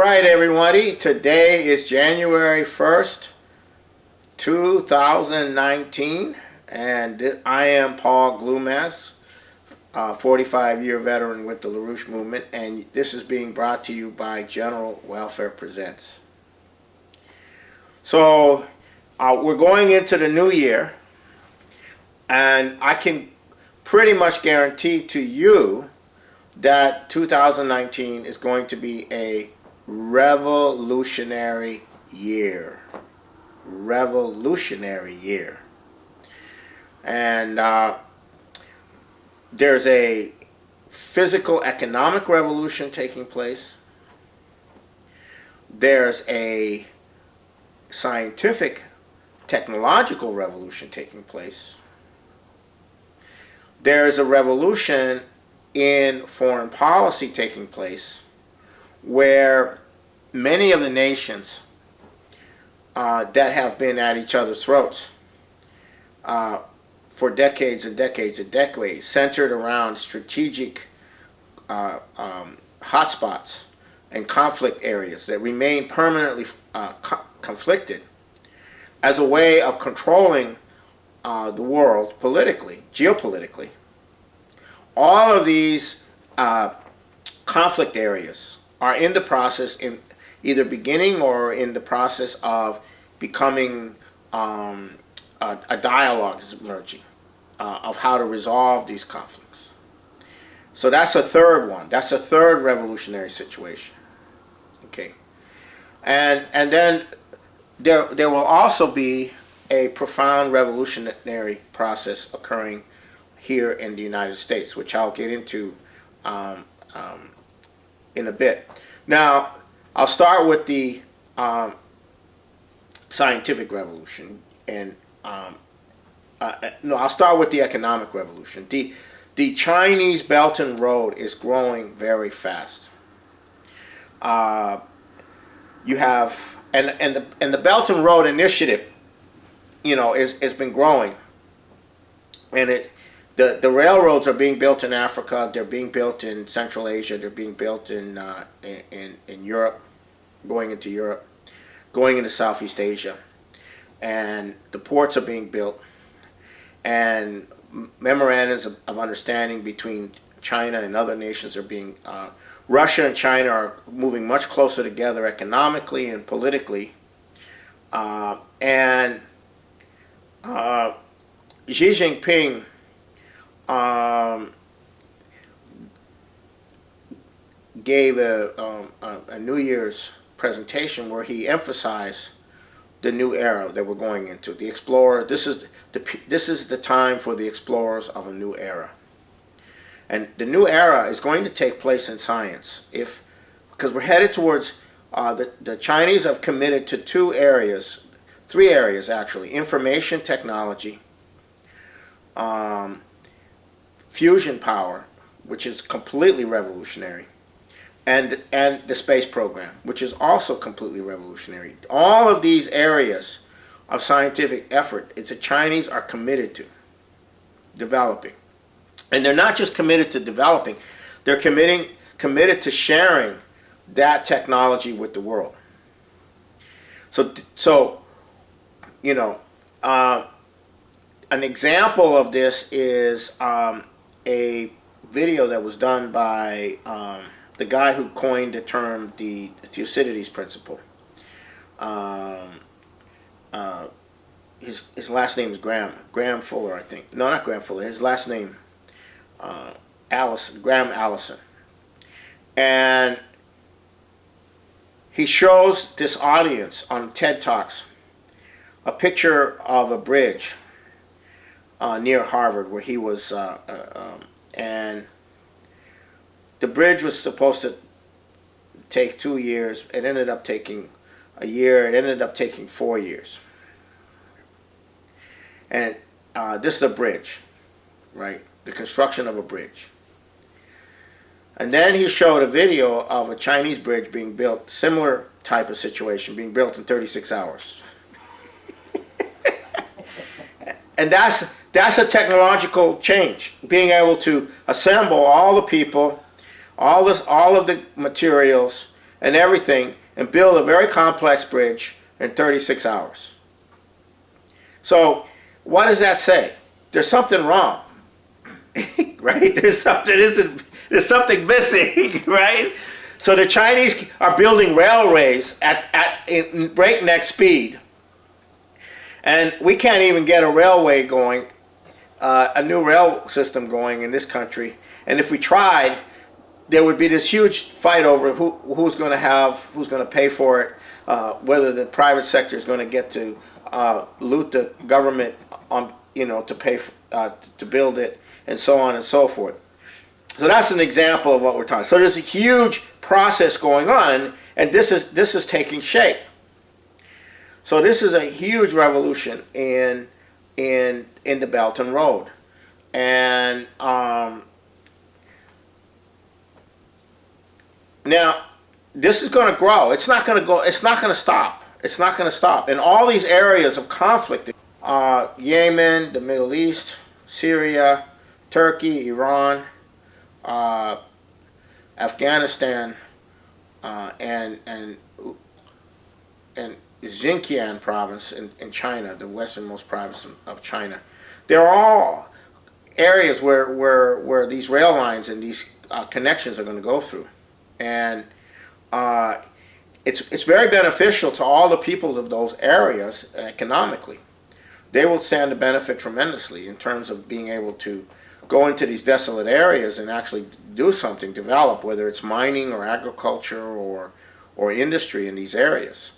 right, everybody. Today is January 1st, 2019, and I am Paul Glumaz, 45-year veteran with the LaRouche movement, and this is being brought to you by General Welfare Presents. So, we're going into the new year, and I can pretty much guarantee to you that 2019 is going to be a revolutionary year. Revolutionary year. And there's a physical economic revolution taking place. There's a scientific technological revolution taking place. There's a revolution in foreign policy taking place, where many of the nations that have been at each other's throats for decades and decades and decades, centered around strategic hotspots and conflict areas that remain permanently conflicted, as a way of controlling the world politically, geopolitically. All of these conflict areas are in the process, in either beginning or in the process of becoming a dialogue is emerging of how to resolve these conflicts. So that's a third one. That's a third revolutionary situation. Okay, and then there will also be a profound revolutionary process occurring here in the United States, which I'll get into in a bit. Now, I'll start with the scientific revolution, and no, I'll start with the economic revolution. The Chinese Belt and Road is growing very fast. You have and the Belt and Road Initiative, you know, has been growing, and the railroads are being built in Africa. They're being built in Central Asia. They're being built in Europe, going into Europe, going into Southeast Asia, and the ports are being built, and memorandums of understanding between China and other nations are being. Russia and China are moving much closer together economically and politically, and Xi Jinping gave a New Year's presentation where he emphasized the new era that we're going into. The explorer. This is the time for the explorers of a new era. And the new era is going to take place in science, because we're headed towards the Chinese have committed to three areas actually: information technology, fusion power, which is completely revolutionary, and the space program, which is also completely revolutionary. All of these areas of scientific effort, the Chinese are committed to developing. And they're not just committed to developing, they're committed to sharing that technology with the world. So you know, an example of this is a video that was done by the guy who coined the term the Thucydides principle. His last name is Graham Fuller, I think. No, not Graham Fuller. His last name, Graham Allison. And he shows this audience on TED Talks a picture of a bridge near Harvard where he was, and the bridge was supposed to take 2 years. It ended up taking a year. It ended up taking 4 years. And this is a bridge, right? The construction of a bridge. And then he showed a video of a Chinese bridge being built, similar type of situation, being built in 36 hours. And that's a technological change, being able to assemble all the people, all of the materials, and everything and build a very complex bridge in 36 hours. So what does that say? There's something wrong, right? There's something missing, right? So the Chinese are building railways in breakneck speed, and we can't even get a railway going, a new rail system going in this country. And if we tried, there would be this huge fight over who's going to pay for it, whether the private sector is going to get to loot the government on, to pay to build it, and so on and so forth. So that's an example of what we're talking. So there's a huge process going on, and this is taking shape. So this is a huge revolution in the Belt and Road, and now this is going to grow. It's not going to go. It's not going to stop. It's not going to stop. In all these areas of conflict, Yemen, the Middle East, Syria, Turkey, Iran, Afghanistan, and Xinjiang province in China, the westernmost province of China. They're all areas where these rail lines and these connections are going to go through, and it's very beneficial to all the peoples of those areas economically. They will stand to benefit tremendously in terms of being able to go into these desolate areas and actually do something, develop, whether it's mining or agriculture or industry in these areas.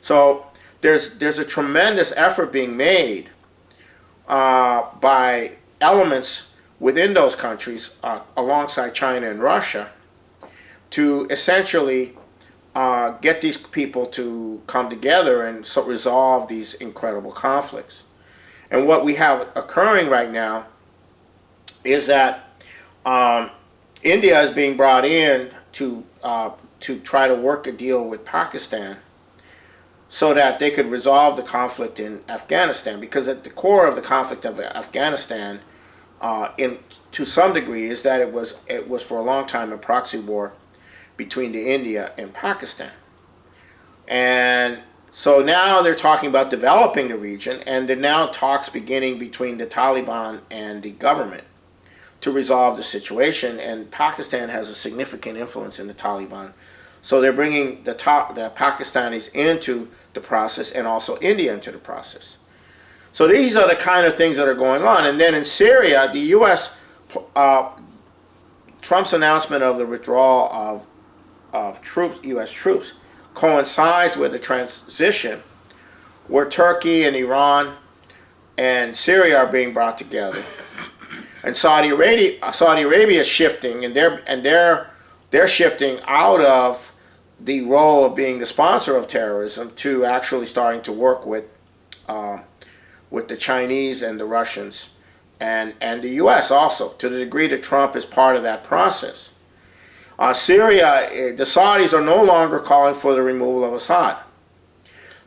So there's a tremendous effort being made by elements within those countries alongside China and Russia to essentially get these people to come together and resolve these incredible conflicts. And what we have occurring right now is that India is being brought in to try to work a deal with Pakistan so that they could resolve the conflict in Afghanistan. Because at the core of the conflict of Afghanistan, to some degree, is that it was for a long time a proxy war between India and Pakistan. And so now they're talking about developing the region, and there are now talks beginning between the Taliban and the government to resolve the situation, and Pakistan has a significant influence in the Taliban. So they're bringing the Pakistanis into the process, and also India into the process. So these are the kind of things that are going on. And then in Syria, the U.S., Trump's announcement of the withdrawal of troops, U.S. troops, coincides with a transition where Turkey and Iran and Syria are being brought together, and Saudi Arabia is shifting, and they're shifting out of the role of being the sponsor of terrorism to actually starting to work with the Chinese and the Russians and the U.S. also, to the degree that Trump is part of that process. Syria, the Saudis are no longer calling for the removal of Assad.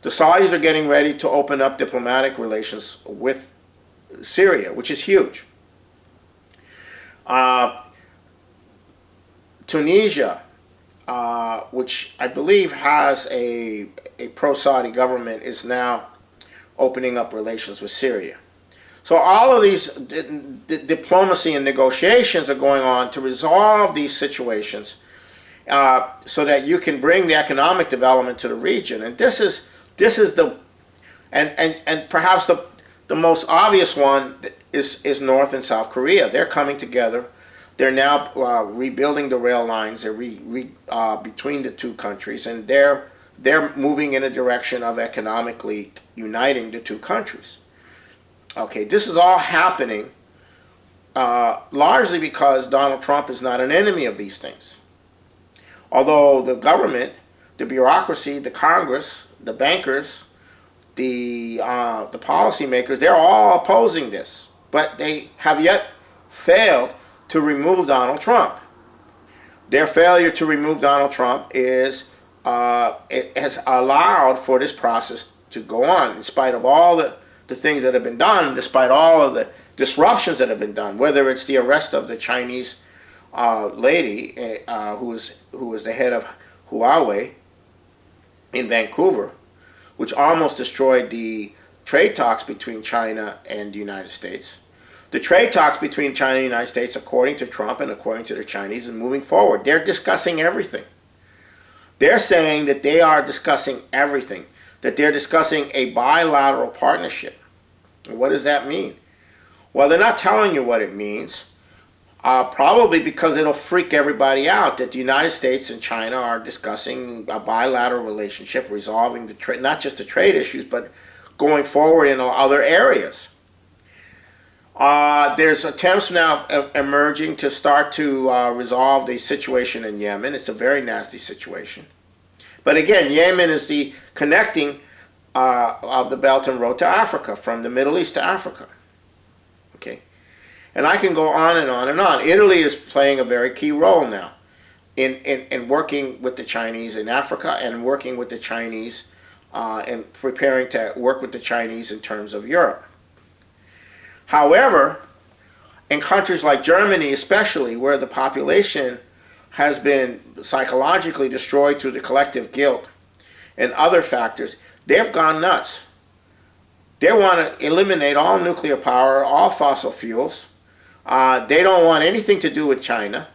The Saudis are getting ready to open up diplomatic relations with Syria, which is huge. Tunisia, which I believe has a pro-Saudi government, is now opening up relations with Syria. So all of these diplomacy and negotiations are going on to resolve these situations so that you can bring the economic development to the region. And this is the and perhaps the most obvious one is North and South Korea. They're coming together. They're now rebuilding the rail lines. They're between the two countries, and they're moving in a direction of economically uniting the two countries. Okay, this is all happening largely because Donald Trump is not an enemy of these things. Although the government, the bureaucracy, the Congress, the bankers, the policymakers, they're all opposing this, but they have yet failed to remove Donald Trump. Their failure to remove Donald Trump is it has allowed for this process to go on in spite of all the things that have been done, despite all of the disruptions that have been done, whether it's the arrest of the Chinese lady who was the head of Huawei in Vancouver, which almost destroyed the trade talks between China and the United States. The trade talks between China and the United States, according to Trump and according to the Chinese, is moving forward. They're discussing everything. They're saying that they are discussing everything, that they're discussing a bilateral partnership. And what does that mean? Well, they're not telling you what it means, probably because it'll freak everybody out that the United States and China are discussing a bilateral relationship, resolving the not just the trade issues, but going forward in other areas. There's attempts now emerging to start to resolve the situation in Yemen. It's a very nasty situation. But again, Yemen is the connecting of the Belt and Road to Africa, from the Middle East to Africa. Okay, and I can go on and on and on. Italy is playing a very key role now in working with the Chinese in Africa and working with the Chinese and preparing to work with the Chinese in terms of Europe. However, in countries like Germany especially, where the population has been psychologically destroyed through the collective guilt and other factors, they've gone nuts. They want to eliminate all nuclear power, all fossil fuels. They don't want anything to do with China.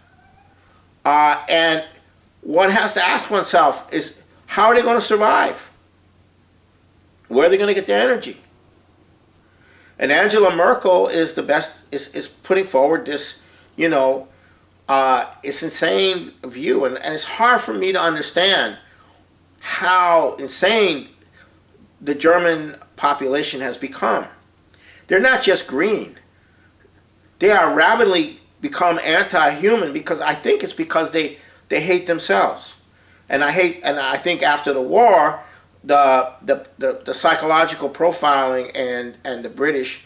And one has to ask oneself is, how are they going to survive? Where are they going to get their energy? And Angela Merkel is the best, is putting forward this, it's insane view. And it's hard for me to understand how insane the German population has become. They're not just green. They are rapidly become anti-human, because I think it's because they hate themselves. And I think after the war, the psychological profiling and the British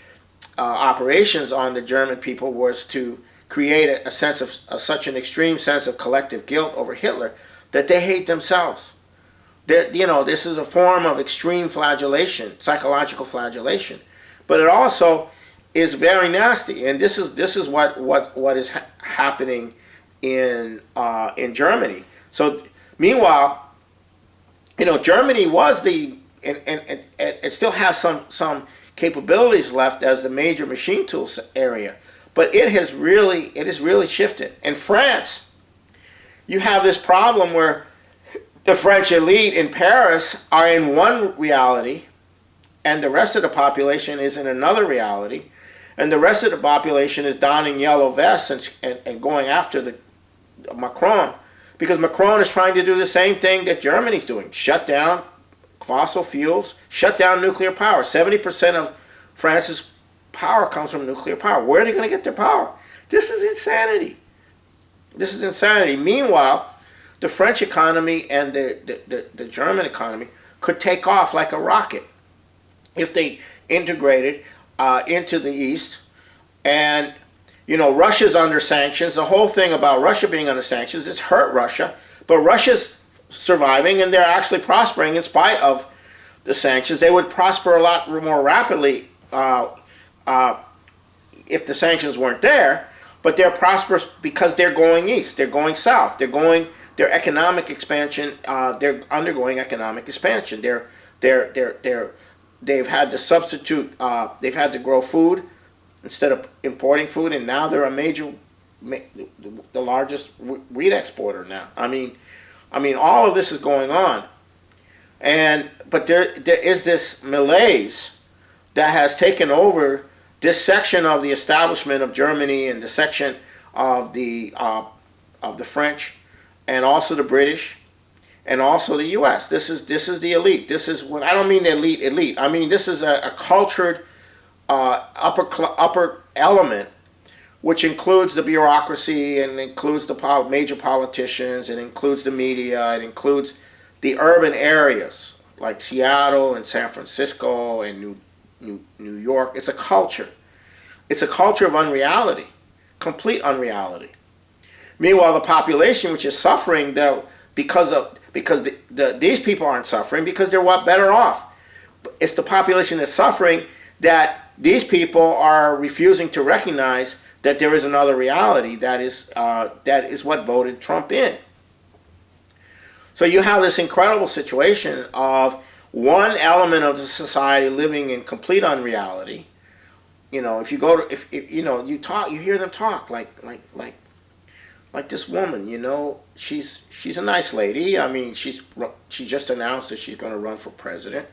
operations on the German people was to create a sense of such an extreme sense of collective guilt over Hitler that they hate themselves. This is a form of extreme flagellation, psychological flagellation, but it also is very nasty. And this is what is happening in Germany. So meanwhile, Germany was and it still has some capabilities left as the major machine tools area, but it has really shifted. In France, you have this problem where the French elite in Paris are in one reality, and the rest of the population is in another reality, and the rest of the population is donning yellow vests and going after Macron, because Macron is trying to do the same thing that Germany's doing: shut down fossil fuels, shut down nuclear power. 70% of France's power comes from nuclear power. Where are they going to get their power? This is insanity. This is insanity. Meanwhile, the French economy and the German economy could take off like a rocket if they integrated into the East. And, Russia's under sanctions. The whole thing about Russia being under sanctions, it's hurt Russia. But Russia's surviving, and they're actually prospering in spite of the sanctions. They would prosper a lot more rapidly if the sanctions weren't there. But they're prosperous because they're going east. They're going south. Their economic expansion, they're undergoing economic expansion. They've had to substitute, they've had to grow food instead of importing food, and now they're the largest wheat exporter now. I mean, all of this is going on, but there is this malaise that has taken over this section of the establishment of Germany and the section of the French, and also the British, and also the U.S. This is the elite. This is what I don't mean the elite. I mean this is a cultured upper element, which includes the bureaucracy and includes the major politicians, and includes the media, it includes the urban areas like Seattle and San Francisco and New York. It's a culture. It's a culture of unreality, complete unreality. Meanwhile, the population, which is suffering, because these people aren't suffering because they're better off. It's the population that's suffering that these people are refusing to recognize that there is another reality that is what voted Trump in. So you have this incredible situation of one element of the society living in complete unreality. You know, if you go to, if you know, you talk, you hear them talk like this woman. You know, she's a nice lady. I mean, she just announced that she's going to run for president.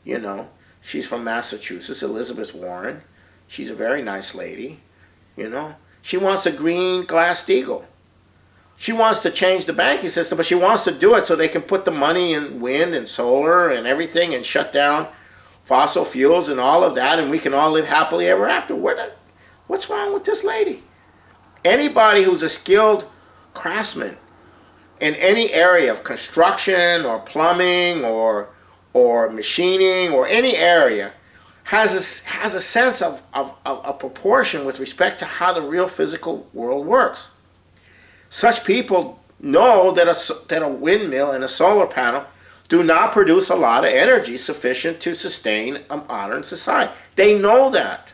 You know, she's from Massachusetts, Elizabeth Warren. She's a very nice lady. You know, she wants a green Glass-Steagall. She wants to change the banking system, but she wants to do it so they can put the money in wind and solar and everything and shut down fossil fuels and all of that, and we can all live happily ever after. What's wrong with this lady? Anybody who's a skilled craftsman in any area of construction or plumbing or machining or any area has a sense of proportion with respect to how the real physical world works. Such people know that a windmill and a solar panel do not produce a lot of energy sufficient to sustain a modern society. They know that.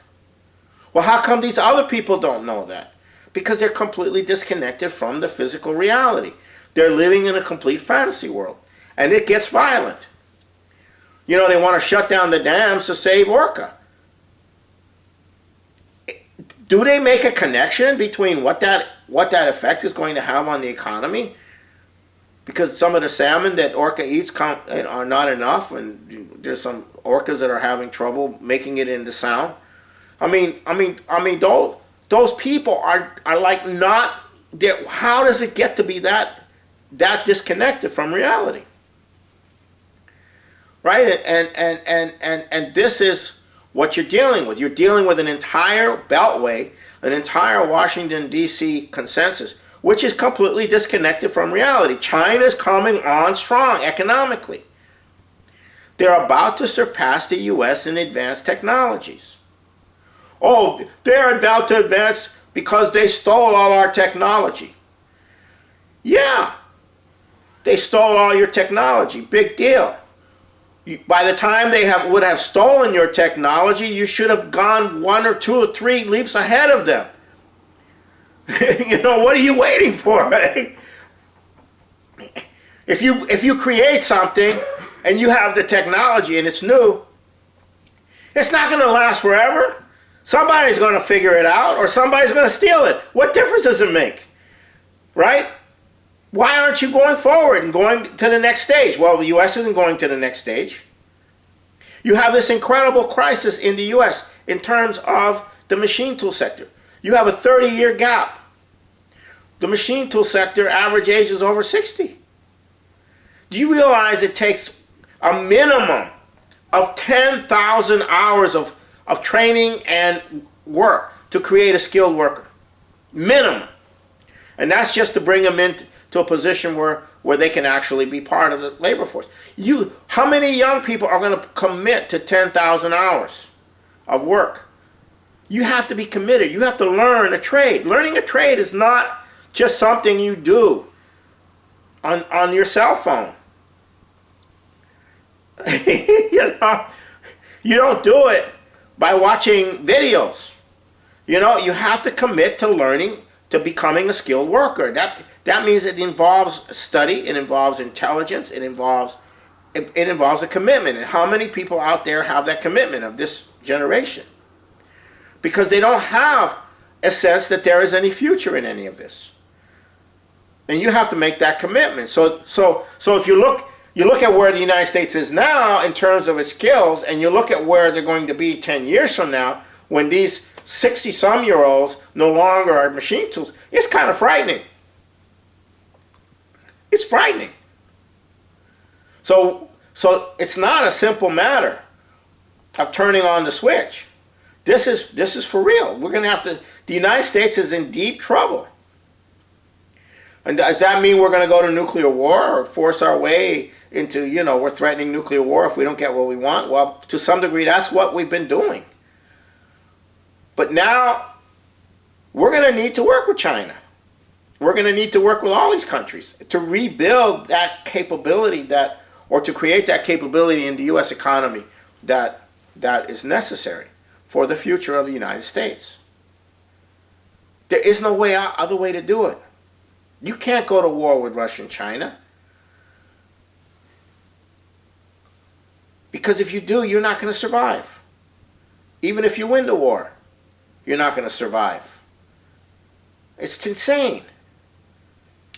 Well, how come these other people don't know that? Because they're completely disconnected from the physical reality. They're living in a complete fantasy world. And it gets violent. You know, they want to shut down the dams to save orca. Do they make a connection between what that effect is going to have on the economy? Because some of the salmon that orca eats are not enough, and there's some orcas that are having trouble making it into sound. I mean, those people are like not. How does it get to be that disconnected from reality? Right, and this is what you're dealing with. You're dealing with an entire beltway, an entire Washington, D.C. consensus, which is completely disconnected from reality. China's coming on strong economically. They're about to surpass the U.S. in advanced technologies. Oh, they're about to advance because they stole all our technology. Yeah, they stole all your technology. Big deal. By the time they would have stolen your technology, you should have gone 1 or 2 or 3 leaps ahead of them. You know, what are you waiting for? If you create something and you have the technology and it's new, it's not going to last forever. Somebody's going to figure it out, or somebody's going to steal it. What difference does it make? Right? Why aren't you going forward and going to the next stage? Well, the U.S. isn't going to the next stage. You have this incredible crisis in the U.S. in terms of the machine tool sector. You have a 30-year gap. The machine tool sector average age is over 60. Do you realize it takes a minimum of 10,000 hours of training and work to create a skilled worker? Minimum. And that's just to bring them into a position where they can actually be part of the labor force. How many young people are going to commit to 10,000 hours of work? You have to be committed. You have to learn a trade. Learning a trade is not just something you do on your cell phone. You know, you don't do it by watching videos. You know, you have to commit to learning, to becoming a skilled worker. That means it involves study, it involves intelligence, it involves a commitment. And how many people out there have that commitment of this generation? Because they don't have a sense that there is any future in any of this. And you have to make that commitment. So if you look at where the United States is now in terms of its skills, and you look at where they're going to be 10 years from now, when these 60-some-year-olds no longer are machine tools, it's kind of frightening. It's frightening. So it's not a simple matter of turning on the switch. This is for real. We're going to have to. The United States is in deep trouble. And does that mean we're going to go to nuclear war or force our way into, we're threatening nuclear war if we don't get what we want? Well, to some degree, that's what we've been doing. But now we're going to need to work with China. We're going to need to work with all these countries to rebuild that capability or to create that capability in the U.S. economy that is necessary for the future of the United States. There is no other way to do it. You can't go to war with Russia and China. Because if you do, you're not going to survive. Even if you win the war, you're not going to survive. It's insane.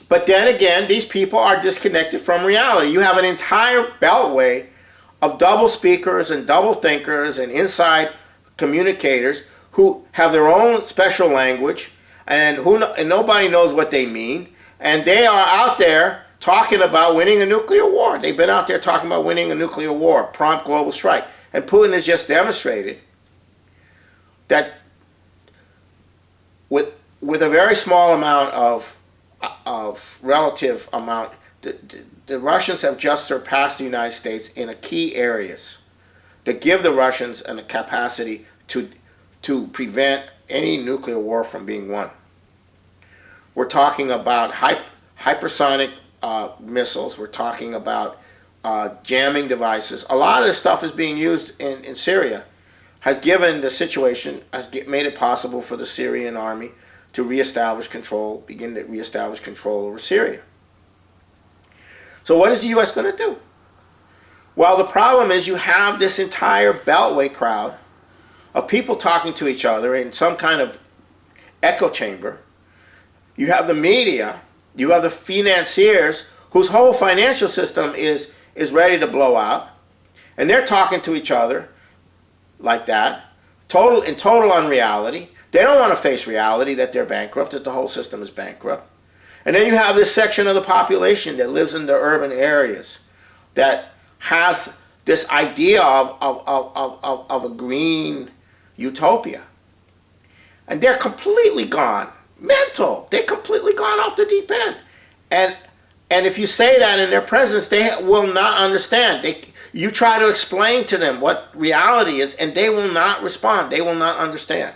But then again, these people are disconnected from reality. You have an entire beltway of double speakers and double thinkers and inside communicators who have their own special language, and nobody knows what they mean. And they are out there talking about winning a nuclear war. They've been out there talking about winning a nuclear war, prompt global strike. And Putin has just demonstrated that with a very small amount of relative amount, the Russians have just surpassed the United States in a key areas that give the Russians a capacity to prevent any nuclear war from being won. We're talking about hypersonic missiles. We're talking about jamming devices. A lot of this stuff is being used in Syria, has given the situation, made it possible for the Syrian army to begin to reestablish control over Syria. So what is the U.S. going to do? Well, the problem is you have this entire Beltway crowd of people talking to each other in some kind of echo chamber. You have the media, you have the financiers whose whole financial system is ready to blow out, and they're talking to each other like that, in total unreality. They don't want to face reality that they're bankrupt, that the whole system is bankrupt. And then you have this section of the population that lives in the urban areas that has this idea of a green utopia. And they're completely gone. Mental. They're completely gone off the deep end. And if you say that in their presence, they will not understand. You try to explain to them what reality is, and they will not respond. They will not understand.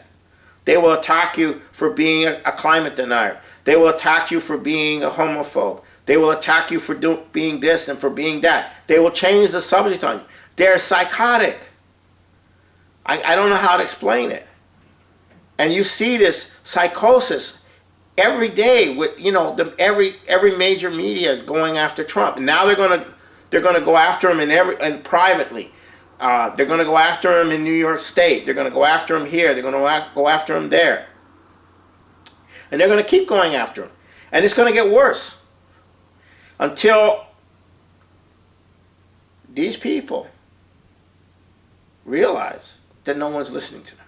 They will attack you for being a climate denier. They will attack you for being a homophobe. They will attack you for being this and for being that. They will change the subject on you. They're psychotic. I don't know how to explain it. And you see this psychosis every day with, every major media is going after Trump. And now they're going to go after him and privately. They're going to go after him in New York State. They're going to go after him here. They're going to go after him there. And they're going to keep going after him. And it's going to get worse until these people realize that no one's listening to them.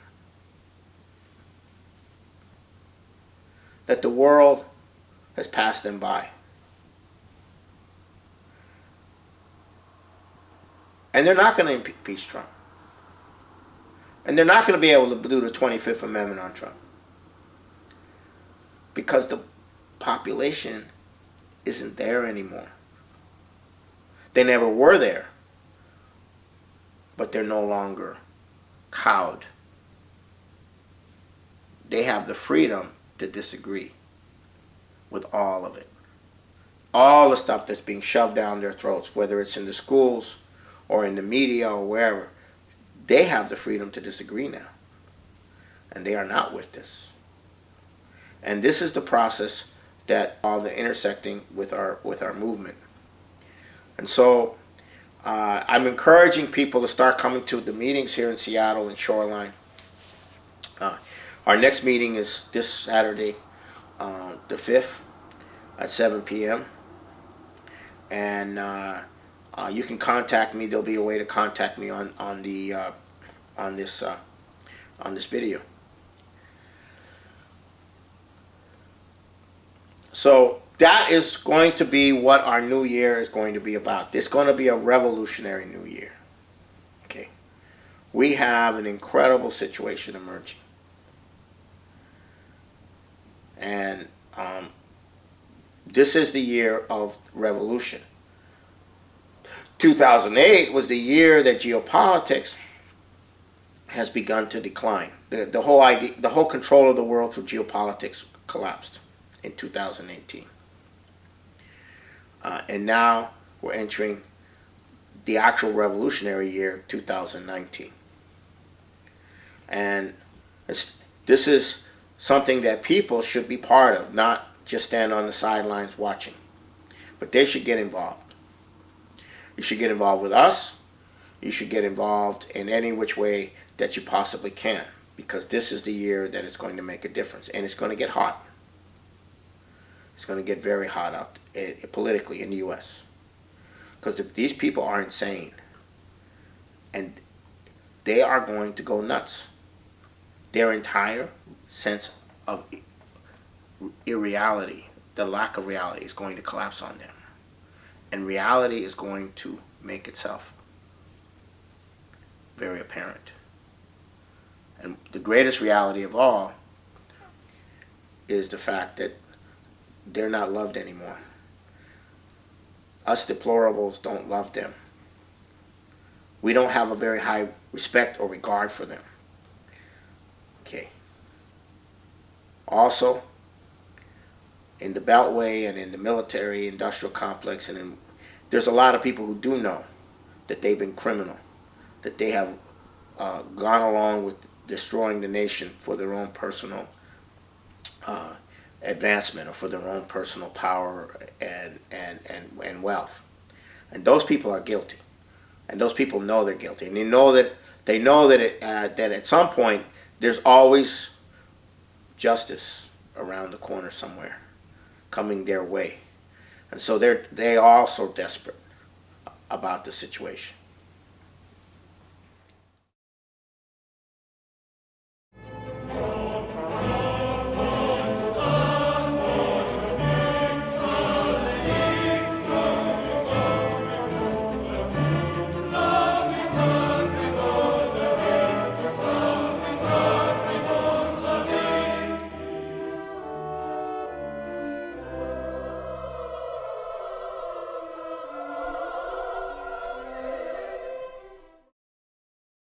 That the world has passed them by. And they're not going to impeach Trump. And they're not going to be able to do the 25th Amendment on Trump. Because the population isn't there anymore. They never were there. But they're no longer cowed. They have the freedom to disagree with all of it. All the stuff that's being shoved down their throats, whether it's in the schools or in the media or wherever, they have the freedom to disagree now. And they are not with this. And this is the process that all the intersecting with our movement. And so I'm encouraging people to start coming to the meetings here in Seattle and Shoreline. Our next meeting is this Saturday, the 5th at 7 p.m. And you can contact me. There'll be a way to contact me on this video. So that is going to be what our new year is going to be about. It's going to be a revolutionary new year. Okay, we have an incredible situation emerging, and this is the year of revolution. 2008 was the year that geopolitics has begun to decline. The whole control of the world through geopolitics collapsed in 2018. And now we're entering the actual revolutionary year, 2019. And this is something that people should be part of, not just stand on the sidelines watching. But they should get involved. You should get involved with us. You should get involved in any which way that you possibly can, because this is the year that it's going to make a difference, and it's going to get hot. It's going to get very hot out politically in the U.S. because these people are insane, and they are going to go nuts. Their entire sense of irreality, the lack of reality, is going to collapse on them, and reality is going to make itself very apparent. And the greatest reality of all is the fact that they're not loved anymore. Us deplorables don't love them. We don't have a very high respect or regard for them. Okay. Also, in the Beltway and in the military industrial complex, there's a lot of people who do know that they've been criminal, that they have gone along with destroying the nation for their own personal advancement or for their own personal power and wealth. And those people are guilty. And those people know they're guilty. And they know that that at some point there's always justice around the corner somewhere coming their way. And so they are also desperate about the situation.